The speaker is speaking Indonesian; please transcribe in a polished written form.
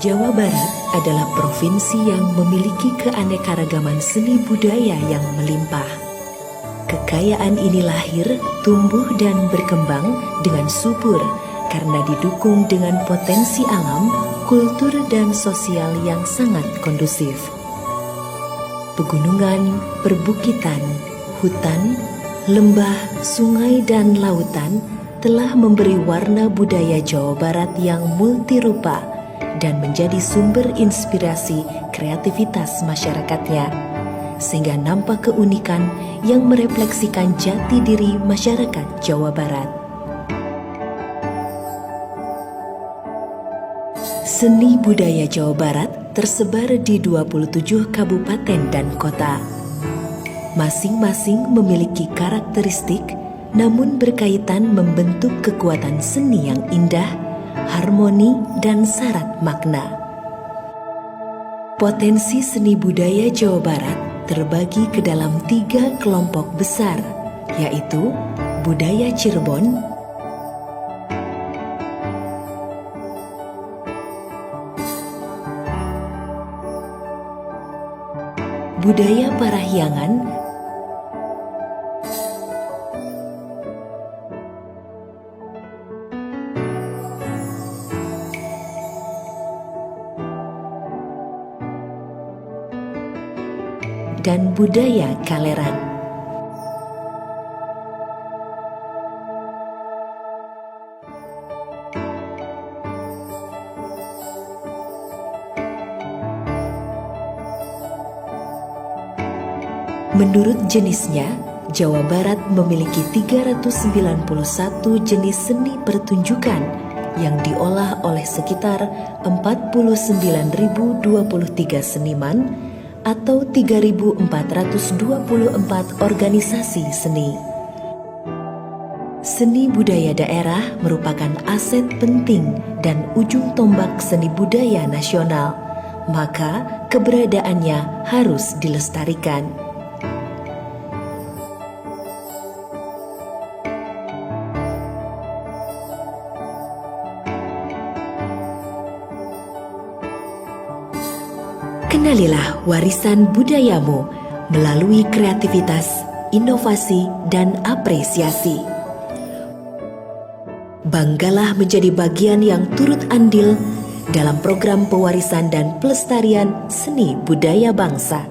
Jawa Barat adalah provinsi yang memiliki keanekaragaman seni budaya yang melimpah. Kekayaan ini lahir, tumbuh, dan berkembang dengan subur karena didukung dengan potensi alam, kultur, dan sosial yang sangat kondusif. Pegunungan, perbukitan, hutan, lembah, sungai, dan lautan telah memberi warna budaya Jawa Barat yang multirupa dan menjadi sumber inspirasi kreativitas masyarakatnya, sehingga nampak keunikan yang merefleksikan jati diri masyarakat Jawa Barat. Seni budaya Jawa Barat tersebar di 27 kabupaten dan kota. Masing-masing memiliki karakteristik, namun berkaitan membentuk kekuatan seni yang indah, harmoni, dan syarat makna. Potensi seni budaya Jawa Barat terbagi ke dalam 3 kelompok besar, yaitu budaya Cirebon, budaya Parahyangan, dan budaya Kaleran. Menurut jenisnya, Jawa Barat memiliki 391 jenis seni pertunjukan yang diolah oleh sekitar 49.023 seniman atau 3.424 organisasi seni. Seni budaya daerah merupakan aset penting dan ujung tombak seni budaya nasional, maka keberadaannya harus dilestarikan. Kenalilah warisan budayamu melalui kreativitas, inovasi, dan apresiasi. Banggalah menjadi bagian yang turut andil dalam program pewarisan dan pelestarian seni budaya bangsa.